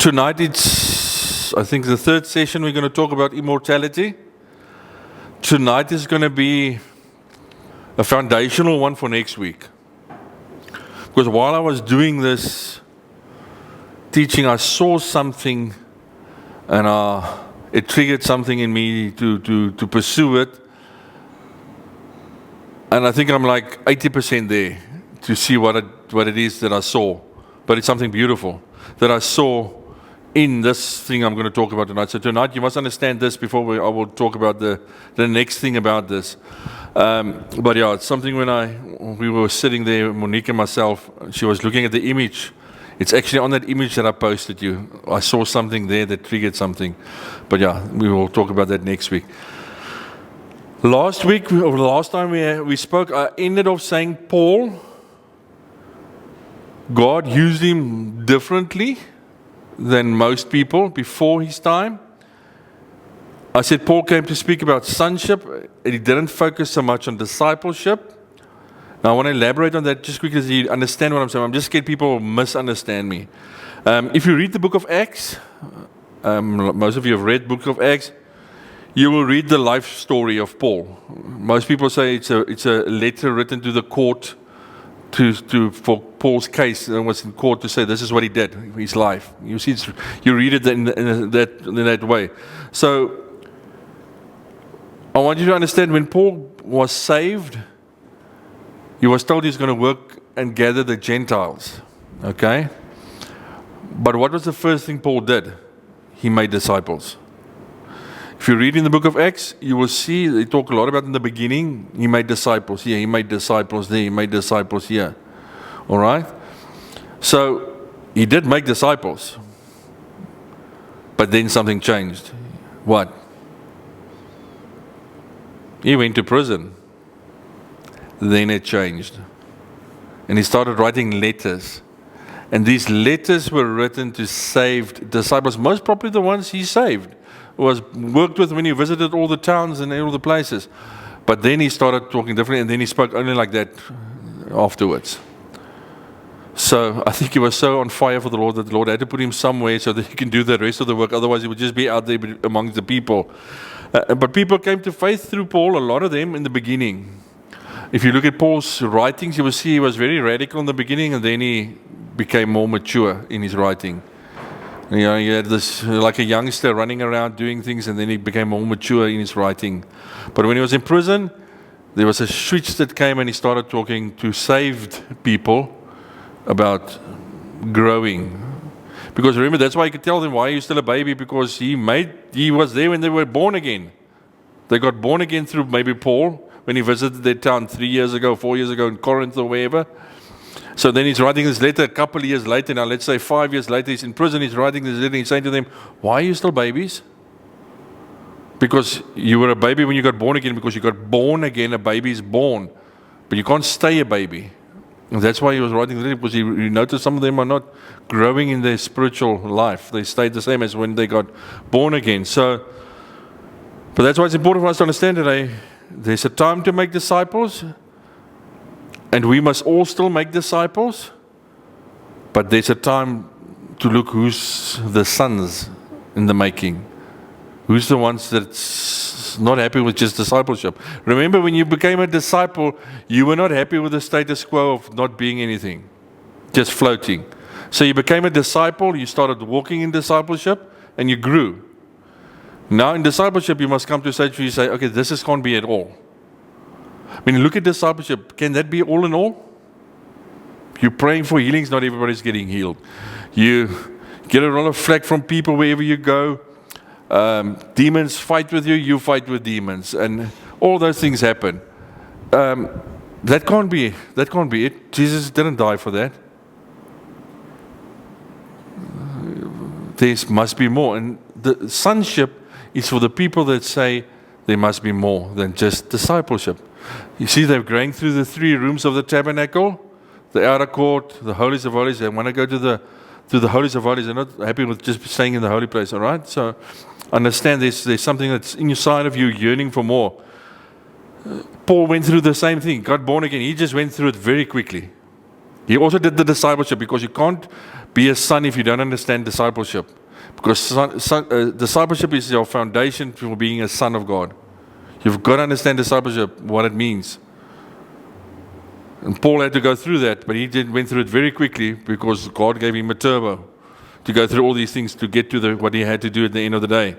Tonight it's, I think, the third session we're going to talk about immortality. Tonight is going to be a foundational one for next week. Because while I was doing this teaching, I saw something and it triggered something in me to pursue it. And I think I'm like 80% there to see what it is that I saw. But it's something beautiful that I saw in this thing I'm going to talk about tonight. So tonight you must understand this before I will talk about the next thing about this. But yeah, it's something when we were sitting there, Monique and myself, she was looking at the image. It's actually on that image that I posted you. I saw something there that triggered something. But yeah, we will talk about that next week. Last week, or the last time we spoke, I ended off saying Paul, God used him differently than most people before his time. I said Paul came to speak about sonship, and he didn't focus so much on discipleship. Now I want to elaborate on that just quickly so you understand what I'm saying. I'm just scared people will misunderstand me. If you read the book of Acts, most of you have read the book of Acts, you will read the life story of Paul. Most people say it's a letter written to the court for Paul's case, and was in court to say this is what he did, his life. You see, you read it in that way. So I want you to understand, when Paul was saved, he was told he's going to work and gather the Gentiles. Okay? But what was the first thing Paul did? He made disciples. If you read in the book of Acts, you will see they talk a lot about in the beginning, he made disciples here, he made disciples there, he made disciples here. All right? So he did make disciples. But then something changed. What? He went to prison. Then it changed. And he started writing letters. And these letters were written to saved disciples, most probably the ones he saved. Was worked with when he visited all the towns and all the places. But then he started talking differently, and then he spoke only like that afterwards. So I think he was so on fire for the Lord that the Lord had to put him somewhere so that he can do the rest of the work. Otherwise he would just be out there among the people. But people came to faith through Paul, a lot of them in the beginning. If you look at Paul's writings, you will see he was very radical in the beginning, and then he became more mature in his writing. You know, he had this, like a youngster running around doing things, and then he became more mature in his writing. But when he was in prison, there was a switch that came, and he started talking to saved people about growing. Because remember, that's why you could tell them, why are you still a baby? Because he was there when they were born again. They got born again through maybe Paul, when he visited their town 3 years ago, 4 years ago in Corinth or wherever. So then he's writing this letter a couple of years later. Now let's say 5 years later, he's in prison, he's writing this letter, and he's saying to them, why are you still babies? Because you were a baby when you got born again, because you got born again, a baby is born. But you can't stay a baby. And that's why he was writing the letter, because he noticed some of them are not growing in their spiritual life. They stayed the same as when they got born again. But that's why it's important for us to understand that there's a time to make disciples, and we must all still make disciples, but there's a time to look who's the sons in the making. Who's the ones that's not happy with just discipleship. Remember, when you became a disciple, you were not happy with the status quo of not being anything, just floating. So you became a disciple, you started walking in discipleship, and you grew. Now in discipleship, you must come to a stage where you say, okay, this can't be at all. When you look at discipleship, can that be all in all? You're praying for healings, not everybody's getting healed. You get a lot of flack from people wherever you go. Demons fight with you, you fight with demons. And all those things happen. That can't be it. Jesus didn't die for that. There must be more. And the sonship is for the people that say there must be more than just discipleship. You see, they're going through the 3 rooms of the tabernacle, the outer court, the holies of holies. They want to go to the holies of holies. They're not happy with just staying in the holy place, all right? So understand there's something that's inside of you yearning for more. Paul went through the same thing, got born again. He just went through it very quickly. He also did the discipleship, because you can't be a son if you don't understand discipleship. Because discipleship is your foundation for being a son of God. You've got to understand discipleship, what it means. And Paul had to go through that, but he went through it very quickly because God gave him a turbo to go through all these things to get to what he had to do at the end of the day.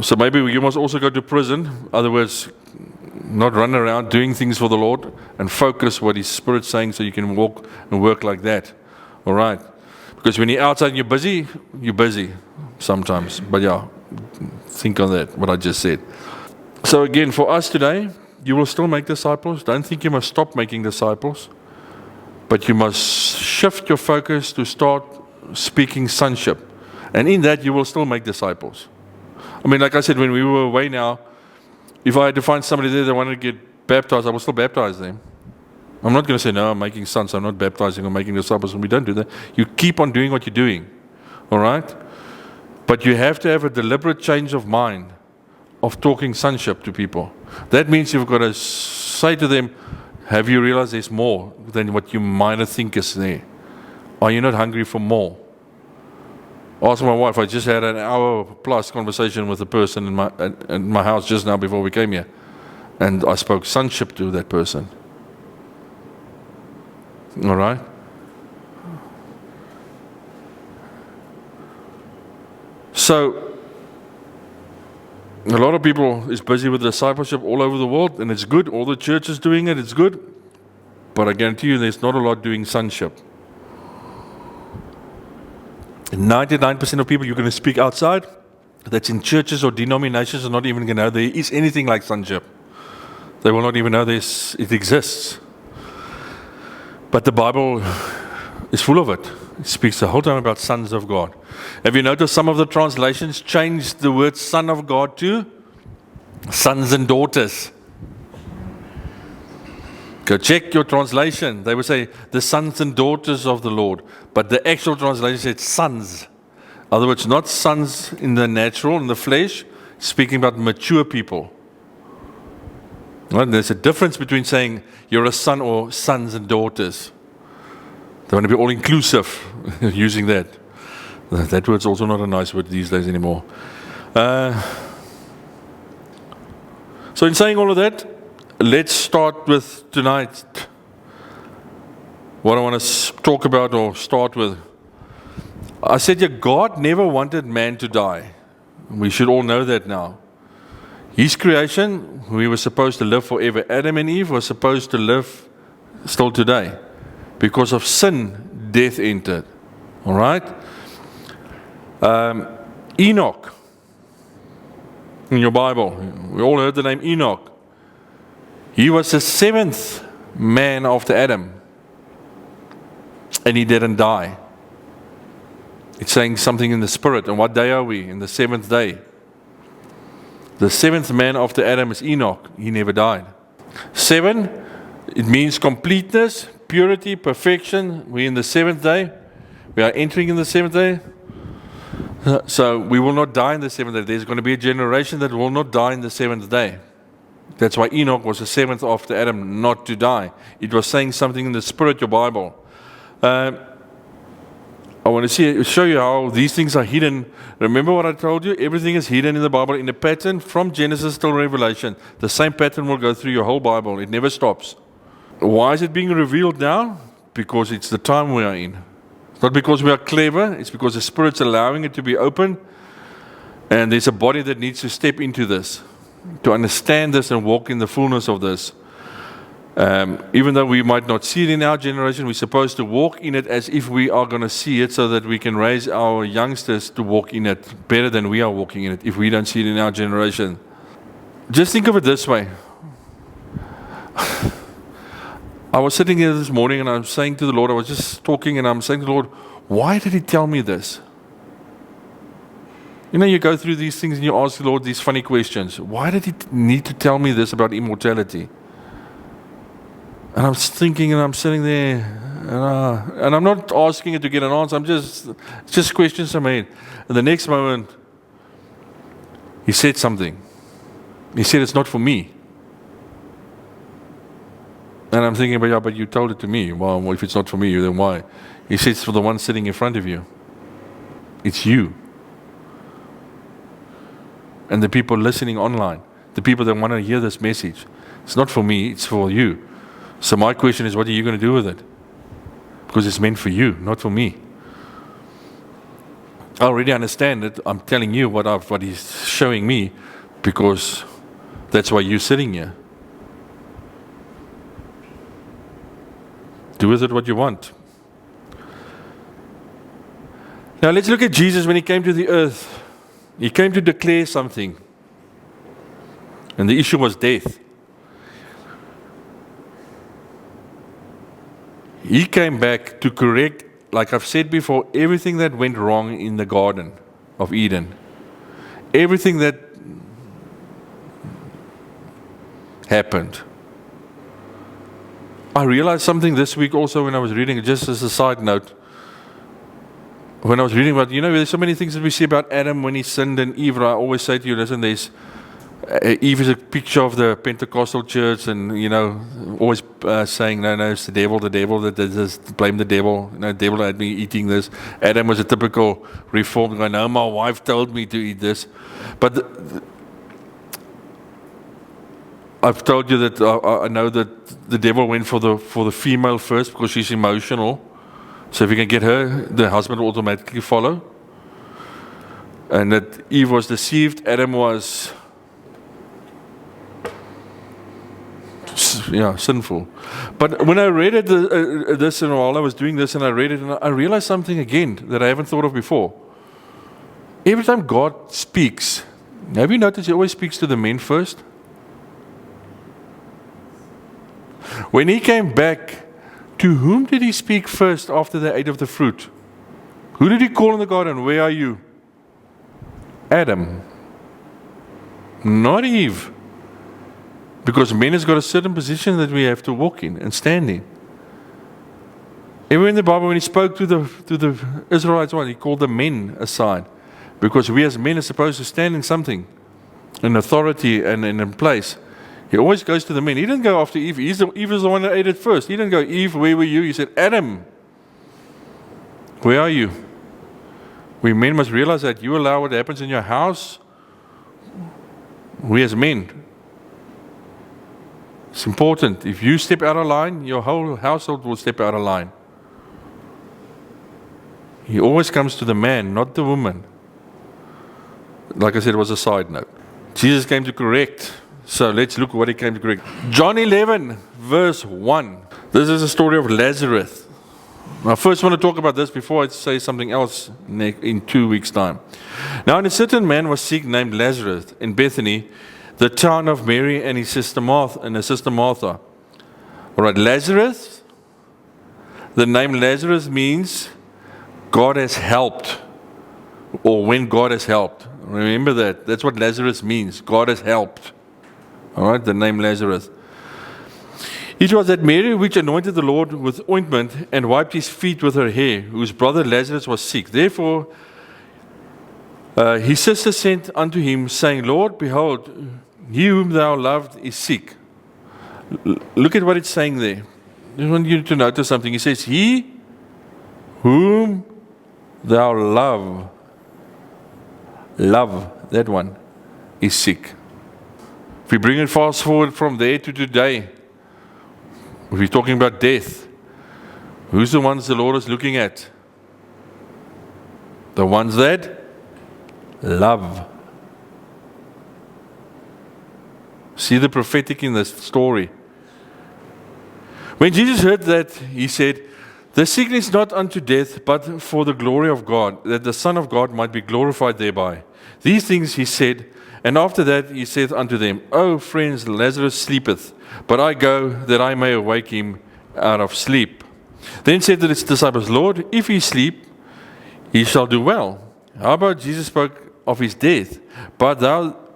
So maybe you must also go to prison. In other words, not run around doing things for the Lord and focus what His Spirit's saying so you can walk and work like that. All right? Because when you're outside and you're busy sometimes. But yeah, think on that, what I just said. So again, for us today, you will still make disciples. Don't think you must stop making disciples. But you must shift your focus to start speaking sonship. And in that, you will still make disciples. I mean, like I said, when we were away now, if I had to find somebody there that wanted to get baptized, I will still baptize them. I'm not going to say, no, I'm making sons, I'm not baptizing or making disciples. And we don't do that. You keep on doing what you're doing. All right? But you have to have a deliberate change of mind of talking sonship to people. That means you've got to say to them, have you realized there's more than what you might think is there? Are you not hungry for more? Ask my wife, I just had an hour plus conversation with a person in my house just now before we came here. And I spoke sonship to that person. All right? So, a lot of people is busy with discipleship all over the world, and it's good. All the churches doing it, it's good. But I guarantee you there's not a lot doing sonship. 99% of people you're going to speak outside, that's in churches or denominations, are not even going to know there is anything like sonship. They will not even know it exists. But the Bible is full of it. It speaks the whole time about sons of God. Have you noticed some of the translations changed the word son of God to sons and daughters? Go check your translation. They would say the sons and daughters of the Lord. But the actual translation said sons. In other words, not sons in the natural, in the flesh, speaking about mature people. Right? There's a difference between saying you're a son or sons and daughters. They want to be all-inclusive using that. That word's also not a nice word these days anymore. So in saying all of that, let's start with tonight. What I want to talk about or start with. I said, yeah, God never wanted man to die. We should all know that now. His creation, we were supposed to live forever. Adam and Eve were supposed to live still today. Because of sin, death entered. All right? Enoch. In your Bible, we all heard the name Enoch. He was the seventh man after Adam. And he didn't die. It's saying something in the spirit. And what day are we? In the seventh day. The seventh man after Adam is Enoch. He never died. 7, it means completeness, purity, perfection. We're in the seventh day. We are entering in the seventh day. So we will not die in the seventh day. There's going to be a generation that will not die in the seventh day. That's why Enoch was the seventh after Adam not to die. It was saying something in the spirit, your Bible. I want to show you how these things are hidden. Remember what I told you? Everything is hidden in the Bible in a pattern from Genesis till Revelation. The same pattern will go through your whole Bible. It never stops. Why is it being revealed now? Because it's the time we are in. It's not because we are clever. It's because the Spirit's allowing it to be open. And there's a body that needs to step into this, to understand this and walk in the fullness of this. Even though we might not see it in our generation, we're supposed to walk in it as if we are going to see it so that we can raise our youngsters to walk in it better than we are walking in it if we don't see it in our generation. Just think of it this way. I was sitting here this morning and I'm saying to the Lord, I was just talking and I'm saying to the Lord, why did He tell me this? You know, you go through these things and you ask the Lord these funny questions. Why did He need to tell me this about immortality? And I'm thinking and I'm sitting there and I'm not asking it to get an answer. It's just questions I made. And the next moment, He said something. He said, it's not for me. And I'm thinking, but you told it to me. Well, if it's not for me, then why? He says, it's for the one sitting in front of you. It's you. And the people listening online, the people that want to hear this message. It's not for me, it's for you. So my question is, what are you going to do with it? Because it's meant for you, not for me. I already understand it. I'm telling you what he's showing me, because that's why you're sitting here. Do with it what you want. Now let's look at Jesus when he came to the earth. He came to declare something. And the issue was death. He came back to correct, like I've said before, everything that went wrong in the Garden of Eden. Everything that happened. I realized something this week also when I was reading, just as a side note. When I was reading about, there's so many things that we see about Adam when he sinned and Eve. I always say to you, listen, Eve is a picture of the Pentecostal church, and always saying, no, it's the devil that did this, blame the devil. The devil had me eating this. Adam was a typical reformed guy. No, my wife told me to eat this. But I've told you that I know that the devil went for the female first because she's emotional. So if you can get her, the husband will automatically follow. And that Eve was deceived, Adam was sinful. But when I read it, this, and while I was doing this, and I read it, and I realized something again that I haven't thought of before. Every time God speaks, have you noticed He always speaks to the men first? When He came back, to whom did He speak first after they ate of the fruit? Who did He call in the garden? Where are you? Adam. Not Eve. Because men has got a certain position that we have to walk in and stand in. Everywhere in the Bible, when He spoke to the Israelites, He called the men aside. Because we as men are supposed to stand in something, in authority and in a place. He always goes to the men. He didn't go after Eve. Eve was the one that ate it first. He didn't go, Eve, where were you? He said, Adam, where are you? We men must realize that you allow what happens in your house. We as men. It's important. If you step out of line, your whole household will step out of line. He always comes to the man, not the woman. Like I said, it was a side note. Jesus came to correct. So let's look what He came to correct. John 11, verse 1. This is a story of Lazarus. I first want to talk about this before I say something else in 2 weeks' time. Now, a certain man was sick named Lazarus in Bethany, the town of Mary and his sister Martha. All right, Lazarus. The name Lazarus means God has helped, or when God has helped. Remember that. That's what Lazarus means. God has helped. All right, the name Lazarus. It was that Mary which anointed the Lord with ointment and wiped His feet with her hair, whose brother Lazarus was sick. Therefore, his sister sent unto him, saying, Lord, behold, he whom thou loved is sick. Look at what it's saying there. I just want you to notice something. He says, he whom thou love, that one, is sick. If we bring it fast forward from there to today, if we're talking about death, who's the ones the Lord is looking at? The ones that love. See the prophetic in this story. When Jesus heard that, He said, the sickness not unto death, but for the glory of God, that the Son of God might be glorified thereby. These things He said, and after that He saith unto them, O friends, Lazarus sleepeth, but I go that I may awake him out of sleep. Then said to His disciples, Lord, if he sleep, he shall do well. How about Jesus spoke of his death? But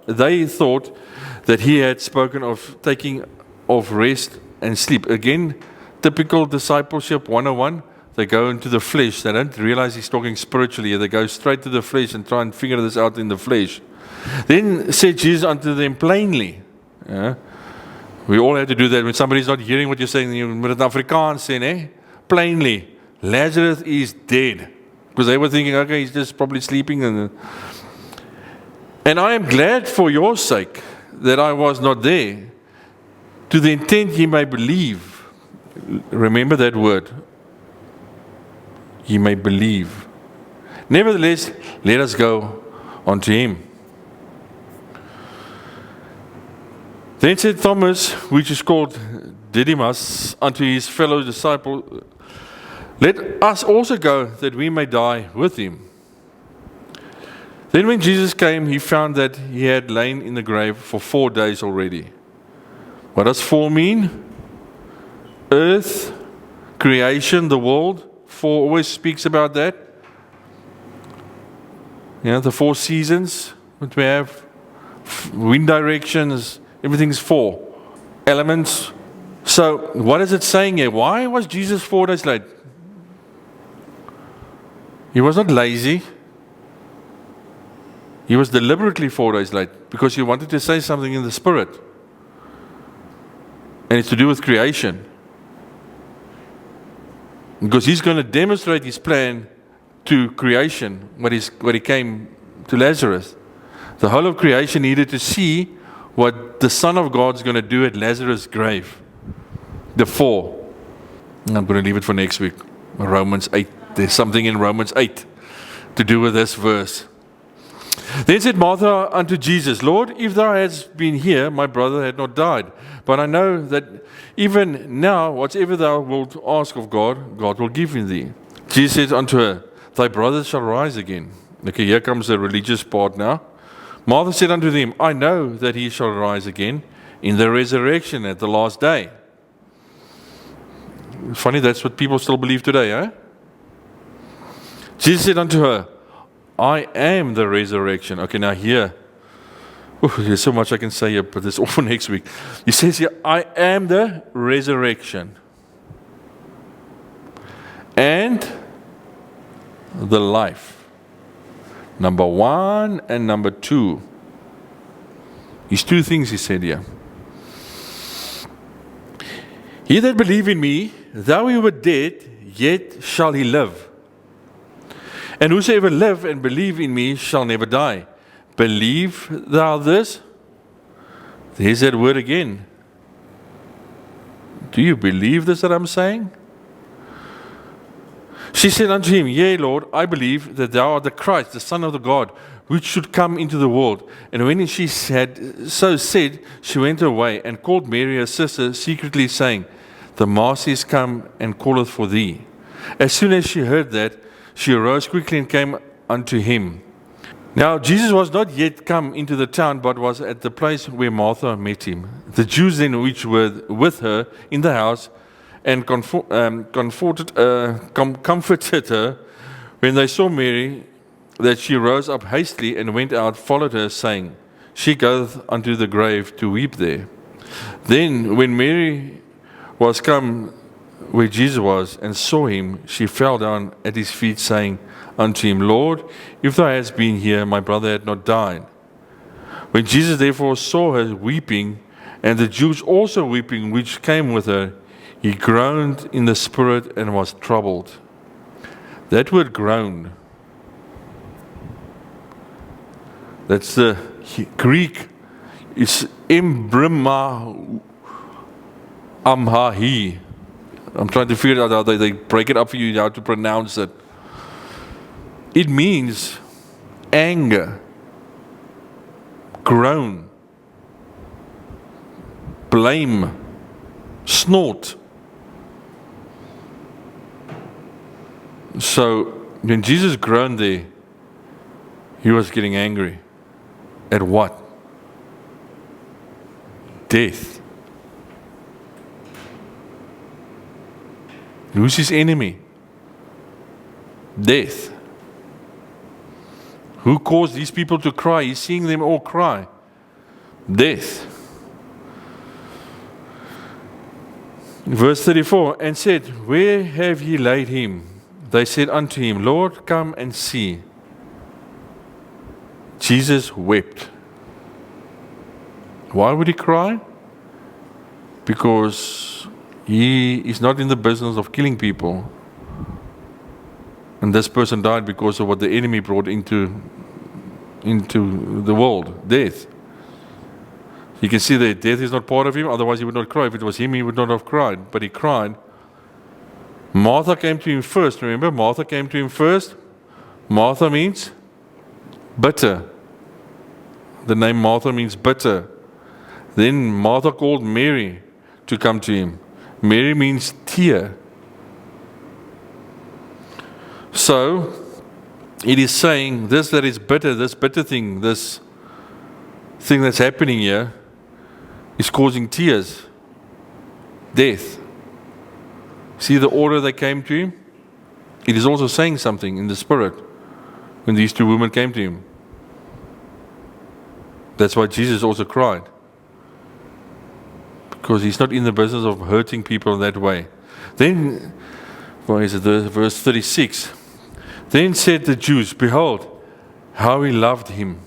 they thought that He had spoken of taking of rest and sleep. Again, typical discipleship 101. They go into the flesh. They don't realize He's talking spiritually. They go straight to the flesh and try and figure this out in the flesh. Then said Jesus unto them plainly, We all have to do that when somebody's not hearing what you're saying. You moet het in Afrikaans sê, né? Plainly, Lazarus is dead. Because they were thinking, okay, he's just probably sleeping. And I am glad for your sake that I was not there, to the intent ye may believe. Remember that word. Ye may believe. Nevertheless, let us go unto him. Then said Thomas, which is called Didymus, unto his fellow disciple, let us also go, that we may die with him. Then when Jesus came, he found that he had lain in the grave for 4 days already. What does 4 mean? Earth, creation, the world. 4 always speaks about that. You know, the 4 seasons that we have, wind directions, everything's 4 elements. So what is it saying here? Why was Jesus 4 days late? He was not lazy. He was deliberately 4 days late because he wanted to say something in the spirit. And it's to do with creation. Because he's going to demonstrate his plan to creation, what he came to Lazarus. The whole of creation needed to see what the Son of God is going to do at Lazarus' grave. The 4. I'm going to leave it for next week. Romans 8. There's something in Romans 8 to do with this verse. Then said Martha unto Jesus, Lord, if thou hadst been here, my brother had not died. But I know that even now, whatsoever thou wilt ask of God, God will give in thee. Jesus said unto her, thy brother shall rise again. Okay, here comes the religious part now. Martha said unto them, I know that he shall rise again in the resurrection at the last day. Funny, that's what people still believe today, eh? Jesus said unto her, I am the resurrection. Okay, now here, there's so much I can say here, but it's all for next week. He says here, I am the resurrection and the life. Number 1 and number 2. These 2 things he said here. He that believe in me, though he were dead, yet shall he live. And whosoever live and believe in me shall never die. Believe thou this? There's that word again. Do you believe this that I'm saying? She said unto him, Yea, Lord, I believe that thou art the Christ, the Son of the God, which should come into the world. And when she had so said, she went away and called Mary her sister secretly, saying, The Master is come and calleth for thee. As soon as she heard that, she arose quickly and came unto him. Now Jesus was not yet come into the town, but was at the place where Martha met him. The Jews then which were with her in the house, and comforted her, when they saw Mary, that she rose up hastily and went out, followed her, saying, She goeth unto the grave to weep there. Then when Mary was come where Jesus was, and saw him, she fell down at his feet, saying unto him, Lord, if thou hadst been here, my brother had not died. When Jesus therefore saw her weeping, and the Jews also weeping, which came with her, he groaned in the spirit and was troubled. That word groan, that's the Greek, is embrima amhahi. I'm trying to figure out how they break it up for you, how to pronounce it. It means anger, groan, blame, snort. So when Jesus groaned there, he was getting angry. At what? Death. Who's his enemy? Death. Who caused these people to cry? He's seeing them all cry. Death. Verse 34, and said, Where have ye laid him? They said unto him, Lord, come and see. Jesus wept. Why would he cry? because he is not in the business of killing people. And this person died because of what the enemy brought into the world, death. You can see that death is not part of him, otherwise he would not cry. If it was him, he would not have cried, but he cried. Martha came to him first, remember? Martha came to him first. Martha means bitter. The name Martha means bitter. Then Martha called Mary to come to him. Mary means tear. So, it is saying this that is bitter, this bitter thing, this thing that's happening here, is causing tears, death. See the order they came to him? It is also saying something in the spirit when these two women came to him. That's why Jesus also cried. Because he's not in the business of hurting people that way. Then, where is it? Verse 36. Then said the Jews, behold, how he loved him.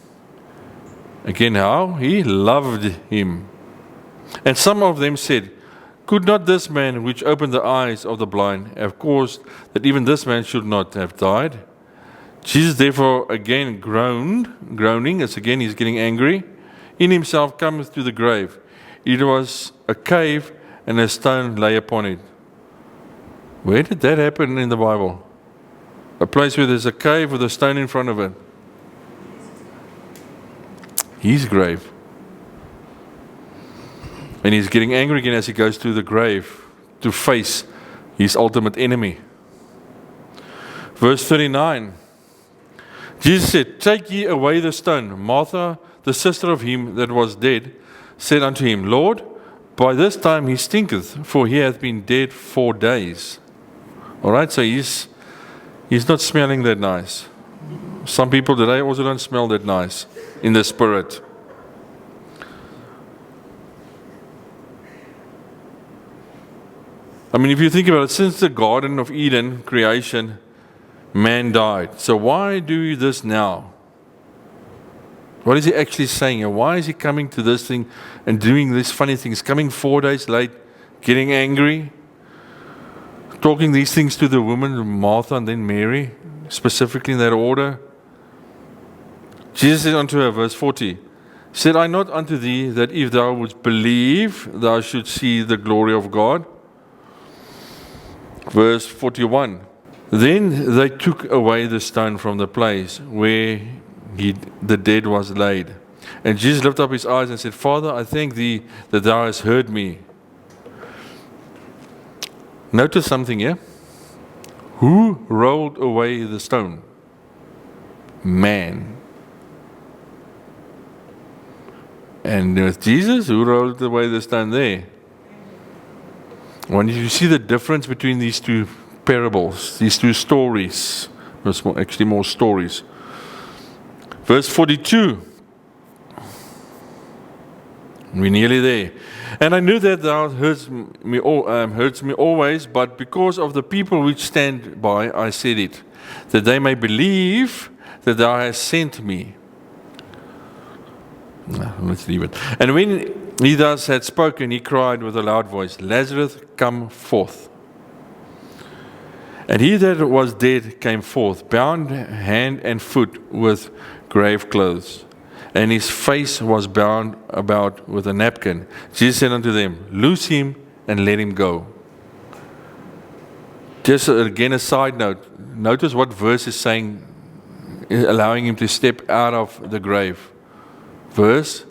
Again, how? He loved him. And some of them said, could not this man which opened the eyes of the blind have caused that even this man should not have died? Jesus therefore again groaning, as again he's getting angry, in himself cometh to the grave. It was a cave and a stone lay upon it. Where did that happen in the Bible? A place where there's a cave with a stone in front of it. His grave. And he's getting angry again as he goes to the grave to face his ultimate enemy. Verse 39. Jesus said, take ye away the stone. Martha, the sister of him that was dead, said unto him, Lord, by this time he stinketh, for he hath been dead 4 days. Alright, so he's not smelling that nice. Some people today also don't smell that nice in the spirit. I mean, if you think about it, since the Garden of Eden creation, man died. So why do this now? What is he actually saying? And why is he coming to this thing and doing these funny things? Coming 4 days late, getting angry, talking these things to the woman, Martha and then Mary, specifically in that order. Jesus said unto her, verse 40, said I not unto thee that if thou wouldst believe, thou shouldst see the glory of God? Verse 41, then they took away the stone from the place where the dead was laid. And Jesus lifted up his eyes and said, Father, I thank thee that thou hast heard me. Notice something here. Who rolled away the stone? Man. And with Jesus, who rolled away the stone there? When you see the difference between these two parables, these two stories, there's actually more stories. Verse 42. We're nearly there. And I knew that thou heardst me always, but because of the people which stand by, I said it, that they may believe that thou hast sent me. No, let's leave it. And when he thus had spoken, he cried with a loud voice, Lazarus, come forth. And he that was dead came forth, bound hand and foot with grave clothes, and his face was bound about with a napkin. Jesus said unto them, loose him and let him go. Just again a side note, notice what verse is saying, allowing him to step out of the grave. Verse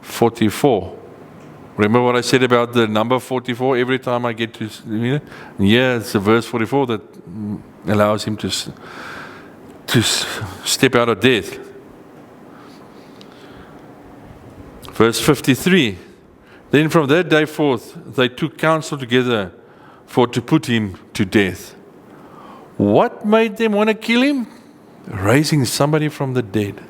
44. Remember what I said about the number 44 every time I get to, yeah, it's the verse 44 that allows him to step out of death. Verse 53. Then from that day forth they took counsel together for to put him to death. What made them want to kill him? Raising somebody from the dead.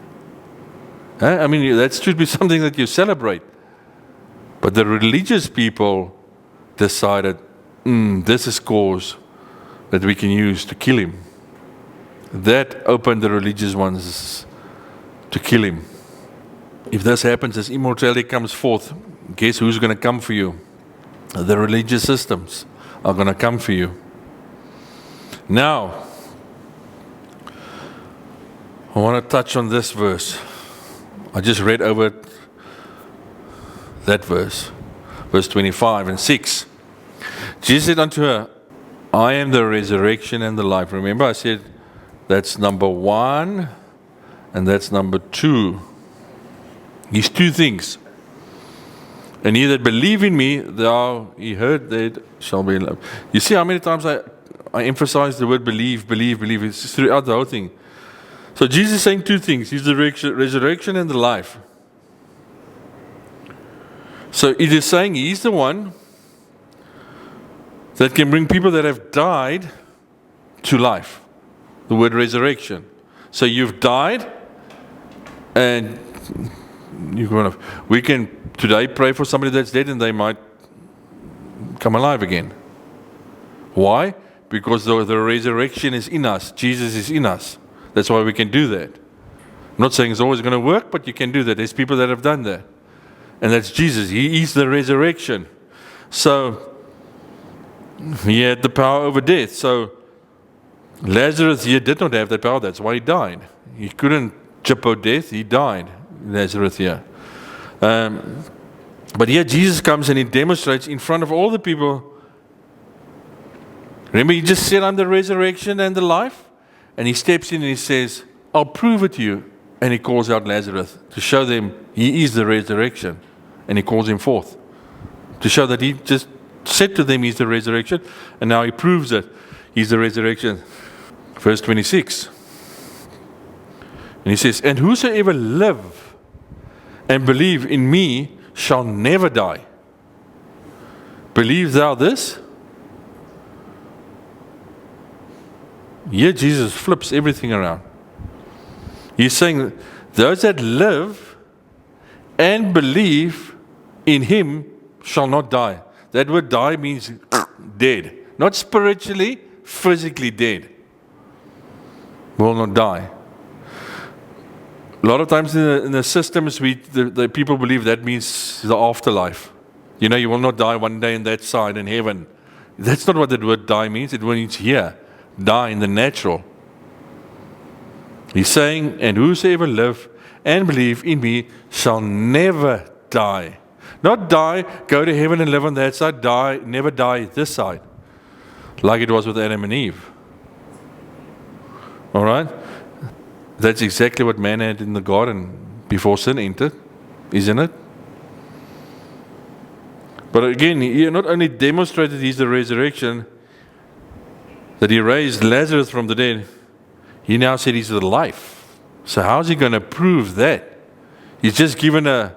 I mean, that should be something that you celebrate. But the religious people decided, this is cause that we can use to kill him. That opened the religious ones to kill him. If this happens, as immortality comes forth, guess who's going to come for you? The religious systems are going to come for you. Now, I want to touch on this verse. I just read over that verse 25 and 6. Jesus said unto her, I am the resurrection and the life. Remember, I said that's number 1 and that's number 2. These 2 things. And he that believe in me, thou, he heard that shall be loved. You see how many times I emphasize the word believe. It's throughout the whole thing. So Jesus is saying 2 things. He's the resurrection and the life. So it is saying he's the one that can bring people that have died to life. The word resurrection. So you've died, and you're going to. We can today pray for somebody that's dead, and they might come alive again. Why? Because the resurrection is in us. Jesus is in us. That's why we can do that. I'm not saying it's always going to work, but you can do that. There's people that have done that, and that's Jesus. He is the resurrection. So he had the power over death. So Lazarus here did not have that power. That's why he died. He couldn't chip out death. He died. Lazarus here. But here Jesus comes and he demonstrates in front of all the people. Remember, he just said, I'm the resurrection and the life. And he steps in and he says, I'll prove it to you. And he calls out Lazarus to show them he is the resurrection. And he calls him forth to show that he just said to them he's the resurrection. And now he proves that he's the resurrection. Verse 26. And he says, and whosoever live and believe in me shall never die. Believe thou this? Here Jesus flips everything around. He's saying those that live and believe in him shall not die. That word die means dead. Not spiritually, physically dead. Will not die. A lot of times in the systems, the people believe that means the afterlife. You know, you will not die one day in that side in heaven. That's not what the word die means. It means here. Die in the natural. He's saying, and whosoever live and believe in me shall never die. Not die, go to heaven and live on that side, die, never die this side. Like it was with Adam and Eve. Alright? That's exactly what man had in the garden before sin entered, isn't it? But again, he not only demonstrated he's the resurrection, that he raised Lazarus from the dead, he now said he's the life. So how's he going to prove that? He's just given an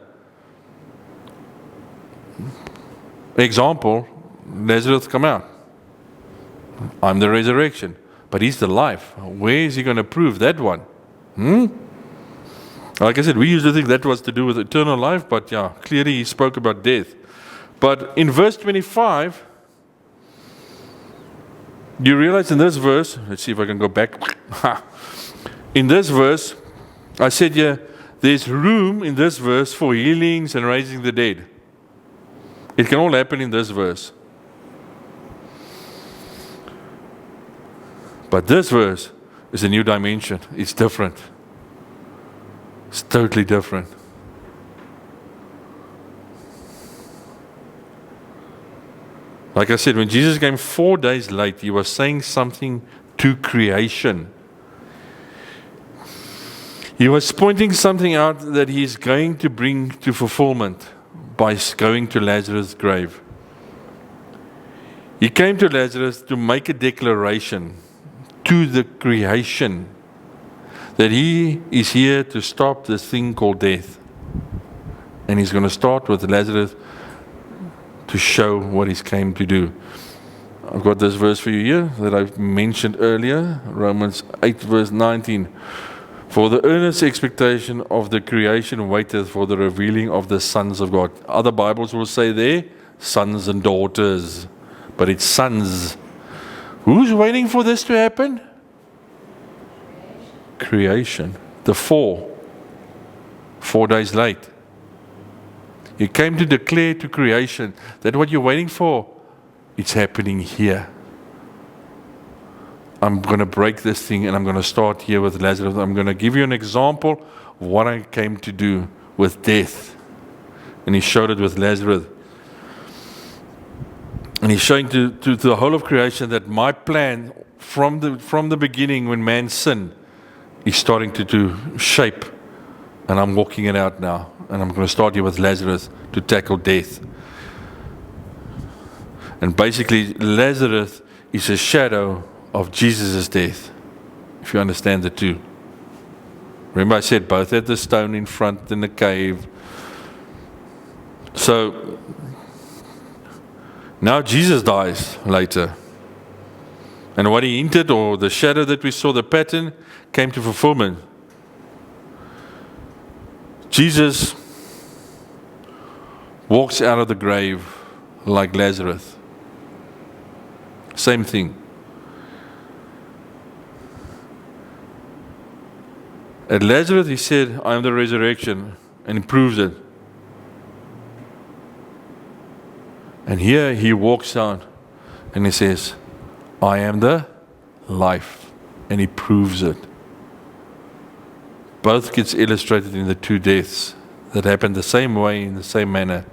example. Lazarus come out. I'm the resurrection. But he's the life. Where is he going to prove that one? Like I said, we used to think that was to do with eternal life, but yeah, clearly he spoke about death. But in verse 25, you realize in this verse, let's see if I can go back. In this verse, I said here, there's room in this verse for healings and raising the dead. It can all happen in this verse. But this verse is a new dimension. It's different. It's totally different. Like I said, when Jesus came 4 days late, he was saying something to creation. He was pointing something out that he's going to bring to fulfillment by going to Lazarus' grave. He came to Lazarus to make a declaration to the creation that he is here to stop this thing called death. And he's going to start with Lazarus to show what he came to do. I've got this verse for you here that I mentioned earlier, Romans 8 verse 19. For the earnest expectation of the creation waiteth for the revealing of the sons of God. Other Bibles will say there, sons and daughters, but it's sons. Who's waiting for this to happen? Creation. The 4 days late. He came to declare to creation that what you're waiting for, it's happening here. I'm going to break this thing and I'm going to start here with Lazarus. I'm going to give you an example of what I came to do with death. And he showed it with Lazarus. And he's showing to the whole of creation that my plan from the beginning when man sinned is starting to shape. And I'm walking it out now. And I'm going to start here with Lazarus to tackle death. And basically, Lazarus is a shadow of Jesus' death, if you understand the two. Remember I said both had the stone in front in the cave. So, now Jesus dies later. And what he hinted, or the shadow that we saw, the pattern, came to fulfillment. Jesus walks out of the grave like Lazarus. Same thing. At Lazarus, he said, I am the resurrection, and he proves it. And here he walks out and he says, I am the life, and he proves it. Both gets illustrated in the two deaths that happened the same way, in the same manner.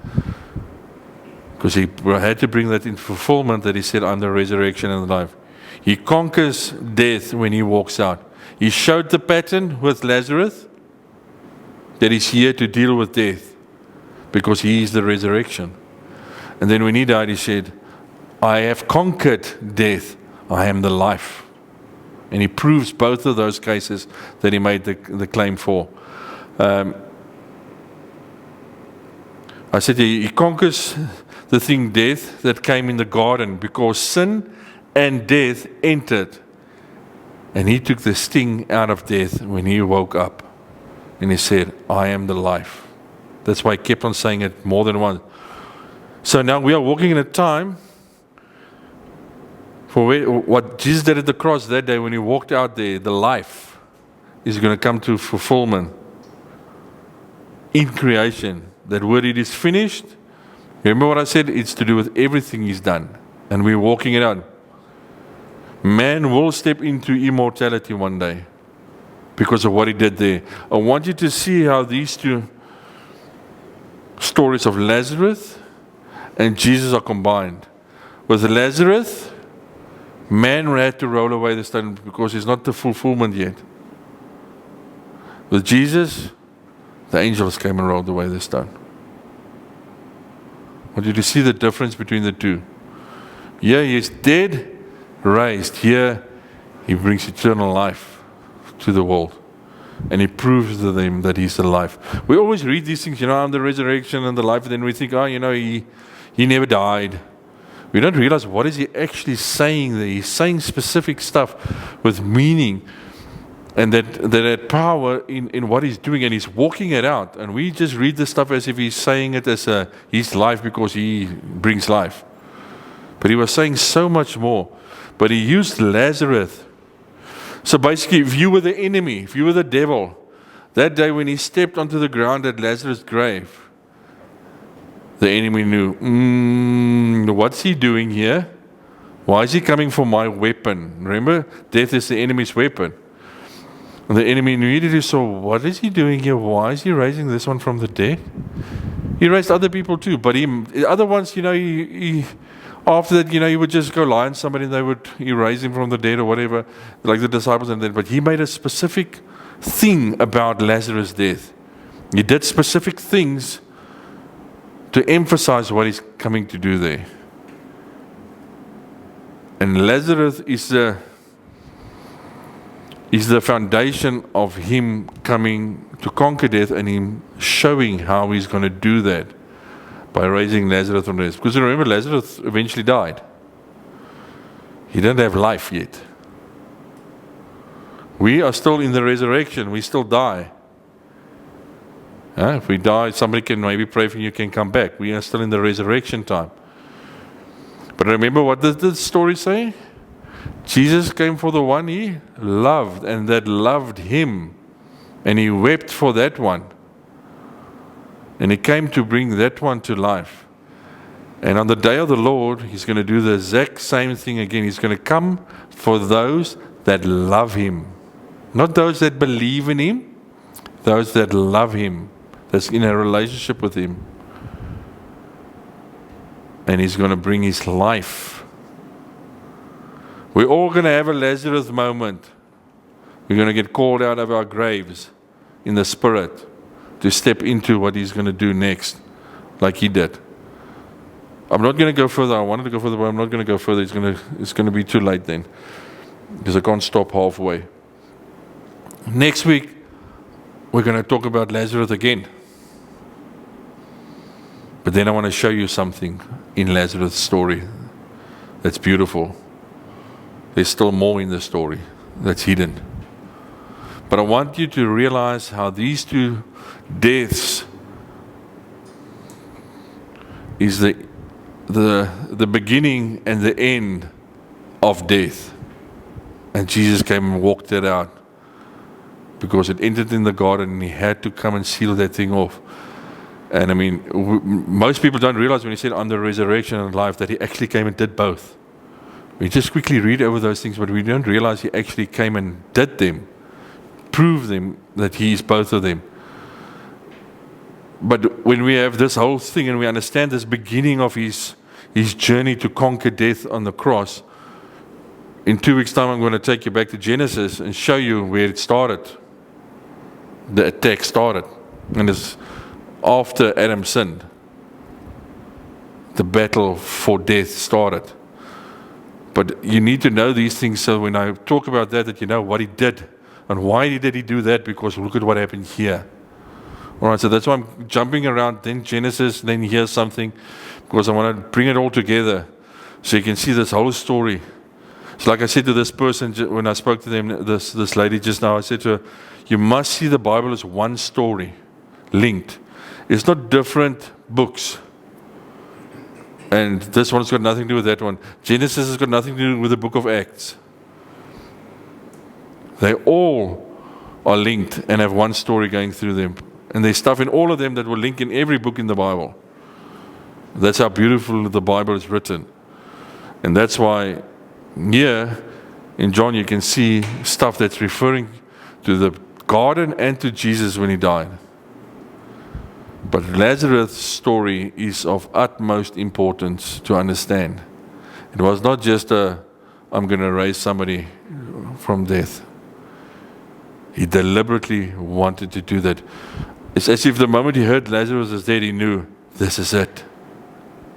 Because he had to bring that in fulfillment that he said, I'm the resurrection and the life. He conquers death when he walks out. He showed the pattern with Lazarus that he's here to deal with death because he is the resurrection. And then when he died, he said, I have conquered death. I am the life. And he proves both of those cases that he made the claim for. I said he conquers the thing death that came in the garden because sin and death entered. And he took the sting out of death when he woke up. And he said, I am the life. That's why he kept on saying it more than once. So now we are walking in a time for what Jesus did at the cross that day when he walked out there, the life is going to come to fulfillment in creation. That word, it is finished. Remember what I said? It's to do with everything he's done. And we're walking it out. Man will step into immortality one day because of what he did there. I want you to see how these two stories of Lazarus and Jesus are combined. With Lazarus, man had to roll away the stone because it's not the fulfillment yet. With Jesus, the angels came and rolled away the stone. I want you to see the difference between the two. Here he is dead, raised. Here he brings eternal life to the world. And he proves to them that he's the life. We always read these things, I'm the resurrection and the life, and then we think, he never died. We don't realize what is he actually saying there. He's saying specific stuff with meaning. And that power in what he's doing, and he's walking it out. And we just read the stuff as if he's saying it as his life because he brings life. But he was saying so much more. But he used Lazarus. So basically, if you were the enemy, if you were the devil, that day when he stepped onto the ground at Lazarus' grave, the enemy knew, what's he doing here? Why is he coming for my weapon? Remember, death is the enemy's weapon. And the enemy immediately saw, what is he doing here? Why is he raising this one from the dead? He raised other people too, but the other ones, he after that, he would just go lie on somebody and he raise him from the dead or whatever, like the disciples and then. But he made a specific thing about Lazarus' death. He did specific things to emphasize what he's coming to do there. And Lazarus is the foundation of him coming to conquer death and him showing how he's going to do that by raising Lazarus from the dead. Because remember, Lazarus eventually died. He didn't have life yet. We are still in the resurrection. We still die. If we die, somebody can maybe pray for you, can come back. We are still in the resurrection time. But remember, what does the story say? Jesus came for the one he loved, and that loved him. And he wept for that one. And he came to bring that one to life. And on the day of the Lord, he's going to do the exact same thing again. He's going to come for those that love him. Not those that believe in him, those that love him, that's in a relationship with him. And he's going to bring his life. We're all going to have a Lazarus moment. We're going to get called out of our graves in the spirit to step into what he's going to do next, like he did. I'm not going to go further. I wanted to go further, but I'm not going to go further. It's going to be too late then, because I can't stop halfway. Next week, we're going to talk about Lazarus again. But then I want to show you something in Lazarus' story that's beautiful. There's still more in the story that's hidden. But I want you to realize how these two deaths is the beginning and the end of death. And Jesus came and walked it out, because it entered in the garden and he had to come and seal that thing off. And I mean, most people don't realize when he said on the resurrection and life that he actually came and did both. We just quickly read over those things, but we don't realize he actually came and did them, proved them that he is both of them. But when we have this whole thing and we understand this beginning of his journey to conquer death on the cross, in 2 weeks' time I'm going to take you back to Genesis and show you where it started. The attack started. And it's after Adam sinned. The battle for death started. But you need to know these things, so when I talk about that you know what he did. And why did he do that? Because look at what happened here. Alright, so that's why I'm jumping around, then Genesis, then here's something, because I want to bring it all together so you can see this whole story. So like I said to this person when I spoke to them, this lady just now, I said to her, you must see the Bible as one story, linked. It's not different books. And this one's got nothing to do with that one. Genesis has got nothing to do with the book of Acts. They all are linked and have one story going through them. And there's stuff in all of them that will link in every book in the Bible. That's how beautiful the Bible is written. And that's why here in John you can see stuff that's referring to the garden and to Jesus when he died. But Lazarus' story is of utmost importance to understand. It was not just I'm going to raise somebody from death. He deliberately wanted to do that. It's as if the moment he heard Lazarus is dead, he knew, this is it.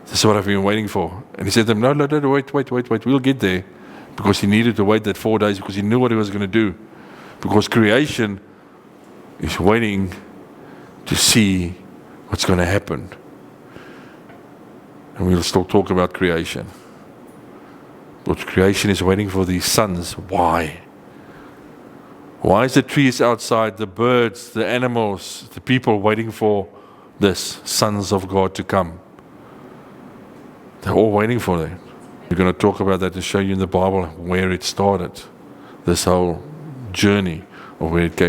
This is what I've been waiting for. And he said to them, no, wait, we'll get there. Because he needed to wait that 4 days, because he knew what he was going to do. Because creation is waiting to see what's going to happen. And we'll still talk about creation. But creation is waiting for these sons. Why? Why is the trees outside, the birds, the animals, the people waiting for this, sons of God to come? They're all waiting for that. We're going to talk about that and show you in the Bible where it started. This whole journey of where it came